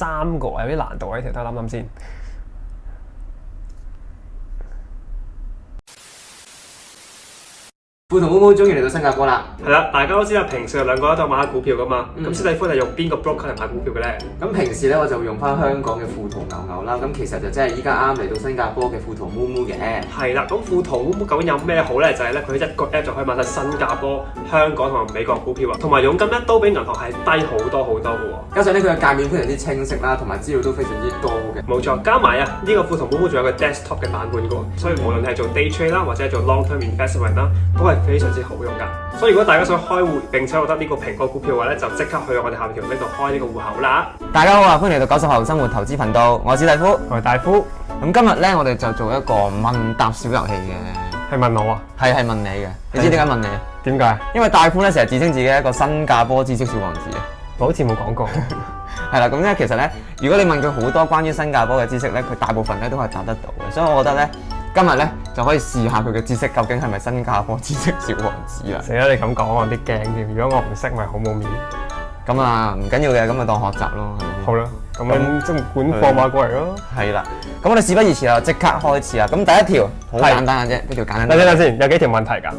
3個，有啲難度呢條，等我諗諗先。富同毛毛終於嚟到新加坡啦。係啦，大家都知道平時兩個都買下股票噶嘛。咁史蒂夫係用邊個 broker 嚟買股票嘅咧？咁平時咧我就會用翻香港嘅富途牛牛啦。咁其實就真係依家啱嚟到新加坡嘅富途毛毛嘅。係啦，咁富途毛毛究竟有咩好咧？就係咧佢一個 app 就可以買晒新加坡、香港同埋美國股票啊，同埋佣金咧都比銀行係低好多好多嘅喎。加上呢，佢嘅界面非常之清晰啦，同埋資料都非常之多嘅。冇錯，加埋呢個富途毛毛仲有個 desktop 嘅版本嘅喎，所以無論係做 day trade 啦，或者係做 long term investment 啦，都係非常之好用㗎。所以如果大家想開戶並且覺得呢個蘋果股票嘅話咧，就即刻去我哋下面條 link 度開呢個戶口啦。大家好啊，歡迎嚟到90後生活投資頻道，我係史蒂夫，我係大夫。咁今日咧我哋就做一個問答小遊戲嘅。係問我啊？係問你嘅。你知點解問你啊？點解？因為大夫咧成日自稱自己係一個新加坡知識小王子啊。我好似冇講過。係啦，咁咧其實咧，如果你問佢好多關於新加坡嘅知識咧，佢大部分咧都係答得到嘅，所以我覺得咧，今日咧就可以試下佢嘅知識究竟係咪新加坡知識小王子啦。死啦！你咁講我有啲驚添，如果我唔識咪好冇面。咁啊唔緊要嘅，咁咪當學習咯。好啦，咁樣即管放馬過嚟咯。係啦，咁我哋事不宜遲啦，即刻開始啊！咁第一條好簡單嘅啫，一條簡單。等先，有幾條問題㗎？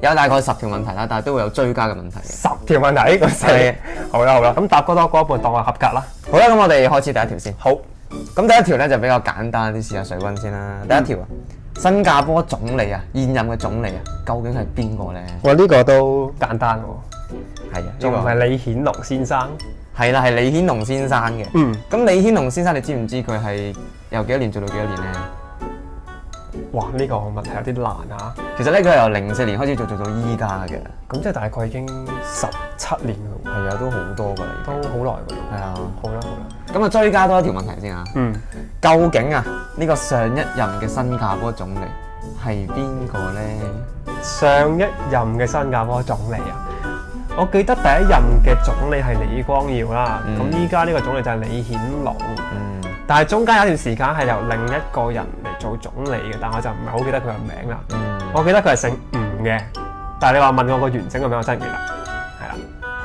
有大概10條問題啦，但係都會有追加嘅問題。10條問題，係。好啦，咁答多一半當我合格啦。好啦，咁我哋開始第一條先。好。咁第一條咧就比較簡單啲，試下水溫先啦。第一條啊，新加坡總理啊，現任嘅總理啊，究竟係邊個咧？哇，呢個都簡單喎。係啊，仲唔係李顯龍先生？係啦，係李顯龍先生嘅。咁李顯龍先生，你知唔知佢係由幾多年做到幾多年咧？哇！呢個問題有啲難啊。其實咧，佢係由04年開始做到依家嘅。咁即係大概已經17年咯。係啊，都好多㗎啦，都好耐㗎啦。係啊，好啦。咁啊，追加多一條問題先啊。究竟啊，呢個上一任嘅新加坡總理係邊個咧？上一任嘅新加坡總理啊，我記得第一任嘅總理係李光耀啦。咁依家呢個總理就係李顯龍。但係中間有一段時間係由另一個人嚟做總理嘅，但我就唔係好記得佢嘅名啦。我記得佢係姓吳嘅，但係你話問我個完整嘅名，我真係唔記得。係啦，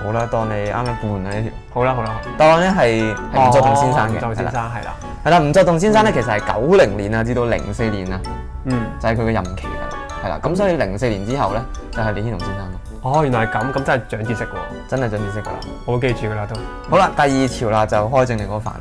好啦，當你啱一半啦呢條。好啦。答案咧係吳作棟先生嘅。吳作棟先生係啦。係啦，吳作棟先生咧其實係90年啊至到04年啊，就係佢嘅任期㗎啦。係啦，咁所以04年之後咧就係李顯龍先生咯。哦，原來係咁，咁真係長知識喎。真係長知識㗎啦，我會記住㗎啦都。好啦，第二條啦就開正你嗰瓣。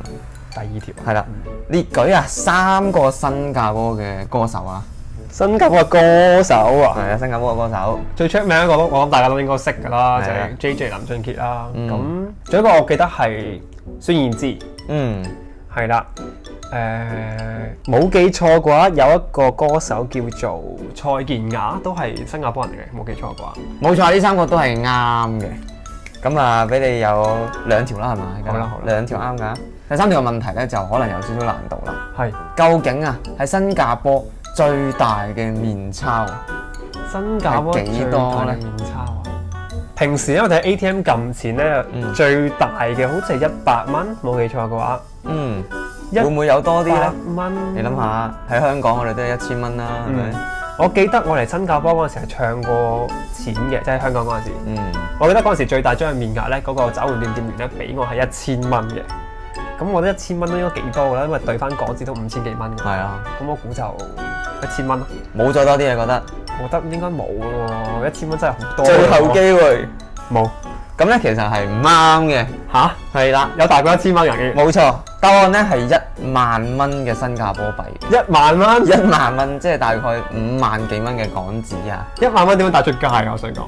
第二條係啦，列舉啊3個新加坡嘅歌手啊。新加坡嘅歌手啊？係啊，新加坡嘅歌手最出名一個我諗大家都應該識㗎啦，就係 JJ 林俊傑啦。咁仲有一個我記得係孫燕姿。係啦。冇記錯嘅話，有一個歌手叫做蔡健雅，都係新加坡人嚟嘅，冇記錯嘅話。冇錯，呢3個都係啱嘅。咁啊，俾你有2條啦，係咪？好啦，2條啱㗎。第3條嘅問題咧，就可能有少少難度啦。係。究竟啊，喺新加坡最大嘅面鈔，新加坡幾多咧？面鈔啊！平時因為睇 ATM 撳錢咧，最大嘅好似係100蚊，冇記錯嘅話。會唔會有多啲咧？蚊。你諗下，喺香港我哋都係1000蚊啦，係咪？我記得我嚟新加坡嗰陣時係唱過錢嘅，即係香港嗰陣時。我記得嗰陣時最大張嘅面額咧，嗰個找換店店員咧俾我係1000蚊嘅。咁我覺得1000蚊都應該幾多㗎啦，因為兌翻港紙都5000幾蚊。係啊。咁我估就1000蚊咯。冇再多啲，你覺得？我覺得應該冇喎，1000蚊真係好多。最後機會冇。咁咧其實係唔啱嘅。吓？係啦，有大過1000蚊嘅。冇錯，答案咧係10000蚊嘅新加坡幣。10000蚊？10000蚊，即係大概5萬幾蚊嘅港紙啊！10000蚊點樣帶出街啊？我想講，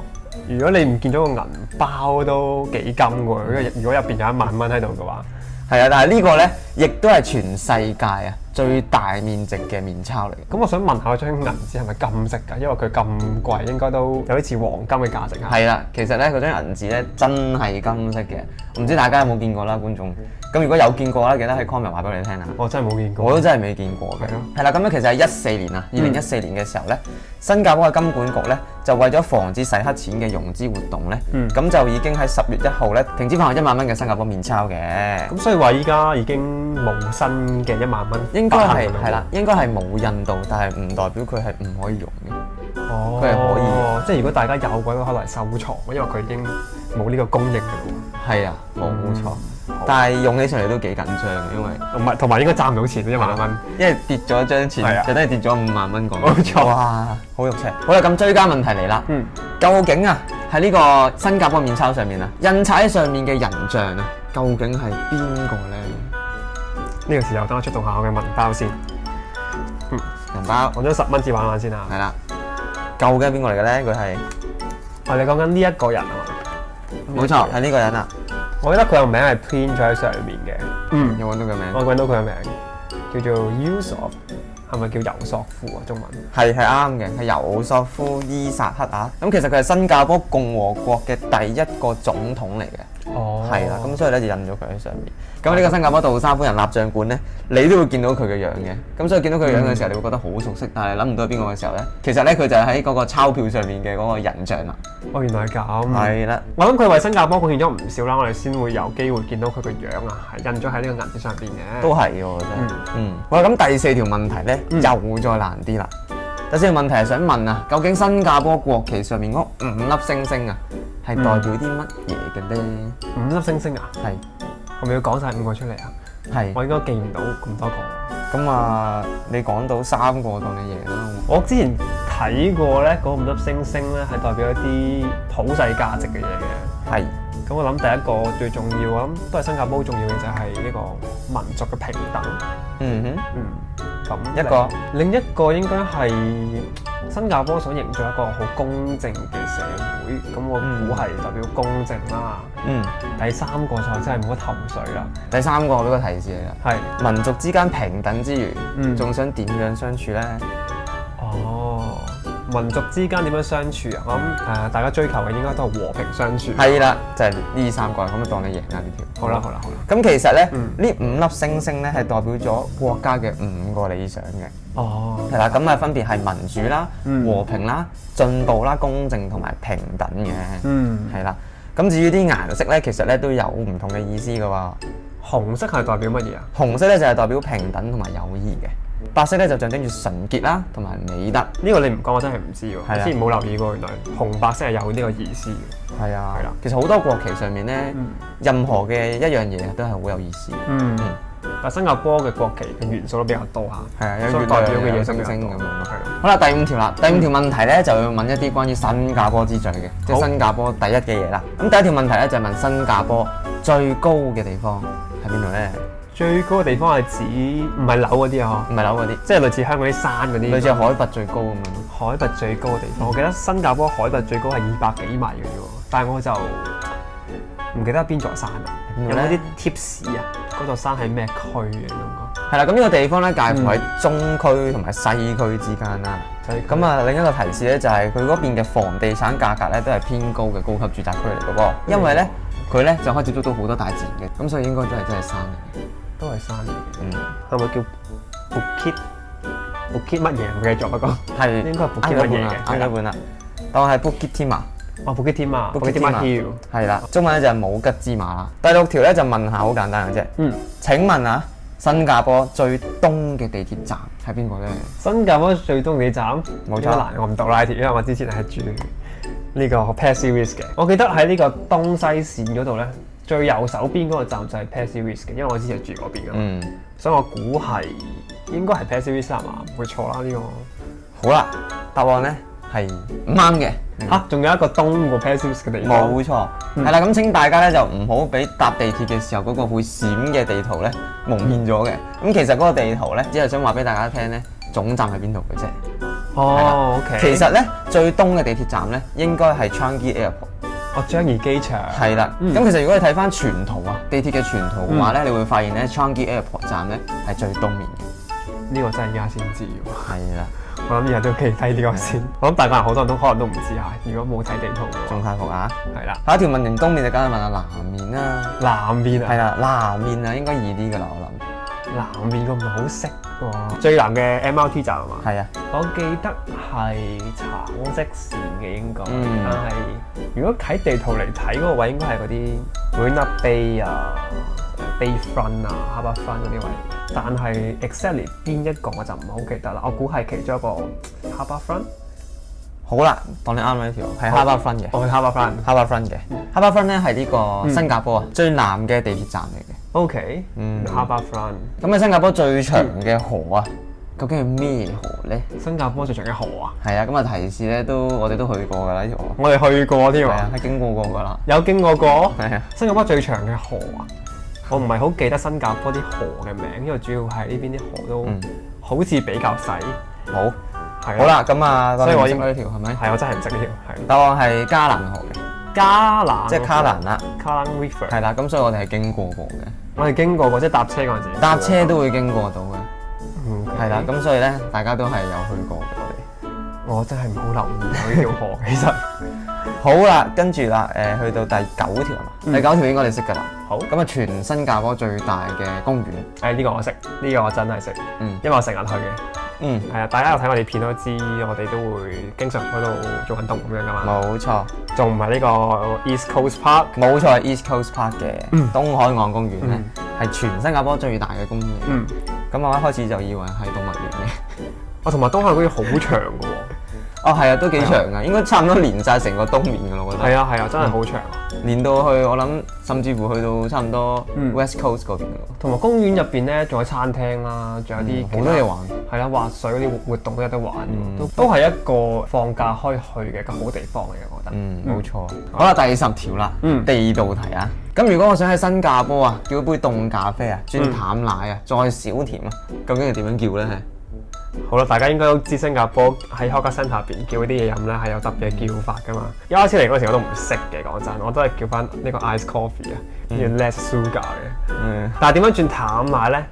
如果你唔見咗個銀包都幾金喎，如果入邊有10000蚊喺度嘅話。係啊，但係呢個咧，亦都係全世界啊最大面值嘅面鈔嚟。咁我想問下嗰張銀紙係咪金色㗎？因為佢咁貴，應該都有啲似黃金嘅價值啊。係啦，其實咧嗰張銀紙咧真係金色嘅，唔知大家有冇見過啦，觀眾。咁如果有見過咧，記得喺 comment 話俾我哋聽啊。我真係冇見過。我都真係未見過嘅。係啦，咁咧其實係14年啊，2014年嘅時候咧，新加坡嘅金管局咧就為咗防止洗黑錢嘅融資活動咧，咁就已經喺10月1號咧停止發行1萬蚊嘅新加坡面鈔嘅。咁所以話依家已經冇新嘅1萬蚊。應該係啦，應該係冇印度，但係唔代表佢係唔可以用嘅。哦，佢係可以。即係如果大家有嘅話，可能收藏，因為佢已經冇呢個供應嘅喎。係啊，冇錯。但係用起上嚟都幾緊張嘅，因為同埋應該賺唔到錢，1萬蚊。因為跌咗張錢，係啊就等於跌咗5萬蚊港冇錯哇，好肉赤。好啦，咁追加問題嚟啦。究竟啊喺呢個新加坡面鈔上面啊，印刷喺上面嘅人像啊，究竟係邊個咧？呢個時候等我出動下我嘅銀包先。銀包，我將10蚊紙玩玩先啊。係啦，究竟係邊個嚟嘅咧？佢係你講緊呢一個人啊嘛？冇錯，係呢個人啊。我記得佢個名係 print 咗喺上面嘅。有揾到個名？我揾到佢個名，叫做 Yusof， 係咪叫尤索夫啊？中文係啱嘅，係尤索夫伊薩克啊。咁其實佢係新加坡共和國嘅第一個總統嚟嘅。係啦，咁所以咧就印咗佢喺上面。咁呢個新加坡杜莎夫人蠟像館咧，你都會見到佢嘅樣嘅。咁所以見到佢嘅樣嘅時候，你會覺得好熟悉，但係諗唔到係邊個嘅時候咧，其實咧佢就係喺嗰個鈔票上面嘅嗰個人像啦。原來係咁。係啦，我諗佢為新加坡貢獻咗唔少啦，我哋先會有機會見到佢個樣啊，係印咗喺呢個銀紙上邊嘅。都係嘅，我覺得。好啦，咁第4條問題咧又再難啲啦。第4條問題係想問啊，究竟新加坡國旗上面嗰5粒星星啊，係代表啲乜嘢嘅咧？5粒星星啊？係。係咪要講晒5個出嚟啊？係。我應該記唔到咁多個。咁啊，你講到3個當你贏啦。我之前睇過咧，嗰5粒星星咧係代表一啲普世價值嘅嘢嘅。係。咁我諗第一個最重要，我諗都係新加坡好重要嘅就係呢個民族嘅平等。咁另一個應該係新加坡想營造一個好公正嘅社會，咁我估係代表公正啦。第3個就真係冇乜頭緒啦。第3個我俾個提示你啦，係民族之間平等之餘，仲想點樣相處咧？民族之間點樣相處啊？我諗大家追求嘅應該都係和平相處。係啦，就係呢3個，咁就當你贏啦呢條。好啦。咁其實咧，呢5粒星星咧係代表咗國家嘅5個理想嘅。係啦，咁啊分別係民主啦、和平啦、進步啦、公正同埋平等嘅。係啦，咁至於啲顏色咧，其實咧都有唔同嘅意思㗎喎。紅色係代表乜嘢啊？紅色咧就係代表平等同埋友誼嘅。白色咧就象徵住純潔啦，同埋美德。呢個你唔講我真係唔知喎，我之前冇留意過，原來紅白色係有呢個意思嘅。係啊，其實好多國旗上面咧，任何嘅一樣嘢都係好有意思。但新加坡嘅國旗嘅元素都比較多嚇。係啊，所以代表嘅嘢星星咁樣咯。係。好啦，第5條啦，第5條問題咧就要問一啲關於新加坡之最嘅，即係新加坡第一嘅嘢啦。咁第1條問題咧就係問新加坡最高嘅地方喺邊度咧？最高嘅地方係指唔係樓嗰啲啊？唔係樓嗰啲，即係類似香港啲山嗰啲。類似海拔最高咁樣。海拔最高嘅地方，我記得新加坡海拔最高係200幾米嘅啫喎，但係我就唔記得邊座山啦。有冇啲 tips 啊？嗰座山係咩區嘅咁講？係啦，咁呢個地方咧介乎喺中區同埋西區之間啦。咁啊，另一個提示咧就係佢嗰邊嘅房地產價格咧都係偏高嘅高級住宅區嚟嘅噃，因為咧佢咧就可以接觸到好多大自然嘅，咁所以應該都係真係山嚟嘅。都係山嚟嘅。係咪叫 Bukit 乜嘢？唔記得咗不過。係應該係 Bukit 乜嘢嘅？啱咗半啦，當係 Bukit Timah。Bukit Timah Hill。係啦，中文咧就係冇吉之馬啦。第6條咧就問下好簡單嘅啫。請問啊，新加坡最東嘅地鐵站係邊個咧？新加坡最東地鐵站？冇錯。難我唔讀啦條，因為我之前係住呢個 Pasir Ris 嘅。我記得喺呢個東西線嗰度咧，最右手邊嗰個站就係 Pasir Ris 嘅，因為我之前住嗰邊㗎。所以我估係應該係 Pasir Ris 係嘛？唔會錯啦呢個。好啦，答案咧係唔啱嘅。仲有一個東過 Pasir Ris 嘅地方。冇錯。係啦，咁請大家咧就唔好俾搭地鐵嘅時候嗰個會閃嘅地圖咧蒙騙咗嘅。咁其實嗰個地圖咧只係想話俾大家聽咧，總站喺邊度嘅啫。OK。其實咧最東嘅地鐵站咧應該係 Changi Airport。樟宜機場。係啦。咁其實如果你睇翻全圖啊，地鐵嘅全圖嘅話咧，你會發現咧 Changi Airport 站咧係最東面嘅。呢個真係而家先知喎。係啦。我諗日日都記低呢個先。我諗大家好多人都可能都唔知嚇，如果冇睇地圖嘅話。仲太服啊！係啦。下一條問完東面就梗係問下南面啦。南面啊？係啦，南面啊應該易啲㗎啦，我諗。南面我唔係好識喎。最南嘅 MRT 站係嘛？係啊。我記得係橙色線嘅應該，但係如果喺地圖嚟睇嗰個位應該係嗰啲 Marina Bay 啊、Bayfront 啊、Harbourfront 嗰啲位，但係 exactly 邊一個我就唔係好記得啦。我估係其中一個 Harbourfront。好啦，當你啱啦呢條，係 Harbourfront 嘅。我去 Harbourfront。Harbourfront 嘅 Harbourfront 咧係呢個新加坡最南嘅地鐵站嚟嘅。OK。Harbourfront。咁喺新加坡最長嘅河啊，究竟係咩河咧？新加坡最長嘅河啊？係啊，咁啊提示咧我哋都去過㗎啦呢條河。我哋去過添啊，係經過過㗎啦。有經過過？係啊。新加坡最長嘅河啊？我唔係好記得新加坡啲河嘅名，因為主要係呢邊啲河都好似比較細。好。好啦，咁啊，所以我應該呢條係咪？係，我真係唔識呢條。係。答案係加蘭河嘅。加蘭。即係卡蘭啦。卡蘭 River。係啦，咁所以我哋係經過過嘅。我哋經過過，即係搭車嗰陣時。搭車都會經過到嘅。係啦，咁所以咧，大家都係有去過嘅我哋。我真係唔好留意呢條河，其實。好啦，跟住啦，去到第9條係嘛？第9條應該你識㗎啦。好。咁啊，全新加坡最大嘅公園。呢個我識，呢個我真係識。因為我成日去嘅。係啊，大家有睇我哋片都知，我哋都會經常喺度做運動咁樣噶嘛。冇錯，仲唔係呢個 East Coast Park？冇錯，係 East Coast Park 嘅東海岸公園咧，係全新加坡最大嘅公園。咁我一開始就以為係動物園嘅。同埋東海岸公園好長㗎喎。哦，係啊，都幾長㗎，應該差唔多連晒成個東面㗎咯，我覺得。係啊，真係好長。連到去我諗，甚至乎去到差唔多 West Coast 嗰邊㗎。同埋公園入邊咧，仲有餐廳啦，仲有啲好多嘢玩。係啦，滑水嗰啲活動都有得玩，都係一個放假可以去嘅一個好地方嚟嘅，我覺得。冇錯。好啦，第10條啦，地道題啊。咁如果我想喺新加坡啊，叫杯凍咖啡啊，轉淡奶啊，再少甜啊，究竟係點樣叫咧？好啦，大家應該都知新加坡喺 Hawker Centre 入邊叫啲嘢飲咧係有特別嘅叫法噶嘛。一開始嚟嗰時我都唔識嘅，講真，我都係叫翻呢個 ice coffee 啊，跟住 less sugar 嘅。但係點樣轉淡奶咧？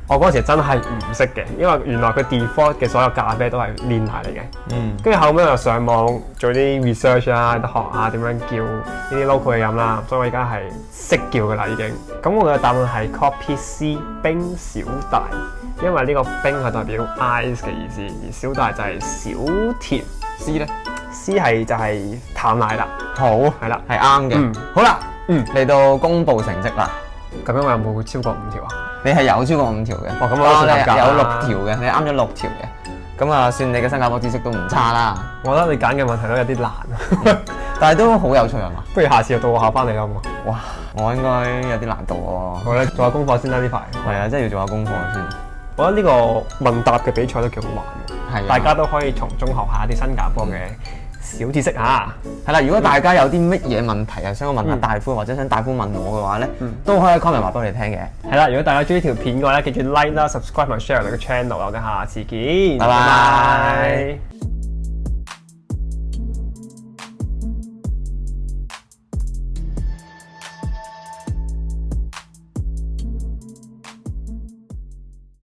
我嗰陣時真係唔識嘅，因為原來佢 default 嘅所有咖啡都係煉奶嚟嘅。跟住後尾我又上網做啲 research 啦，學下點樣叫呢啲 local 嘅飲啦，所以我而家係識叫㗎啦已經。咁我嘅答案係 Coffee C 冰小大，因為呢個冰係代表 ice 嘅意思，而小大就係小甜。C 咧 ？C 係就係淡奶啦。好，係啦，係啱嘅。好啦，嚟到公佈成績啦。咁樣我有冇超過5條啊？你係有超過5條嘅。哦，咁我算合格啦。有6條嘅，你啱咗6條嘅。咁啊，算你嘅新加坡知識都唔差啦。我覺得你揀嘅問題都有啲難，但係都好有趣係嘛？不如下次就到我考翻你啦，好唔好？哇，我應該有啲難度喎。好咧，做下功課先啦呢排。係啊，真係要做下功課先。我覺得呢個問答嘅比賽都幾好玩嘅，大家都可以從中學下啲新加坡嘅小知識啊。係啦，如果大家有啲乜嘢問題啊，想我問下大夫或者想大夫問我嘅話咧，都可以 comment 話俾我哋聽嘅。係啦，如果大家中意條片嘅話咧，記住 like 啦、subscribe 同 share 我哋嘅 channel，我哋下次見。拜拜。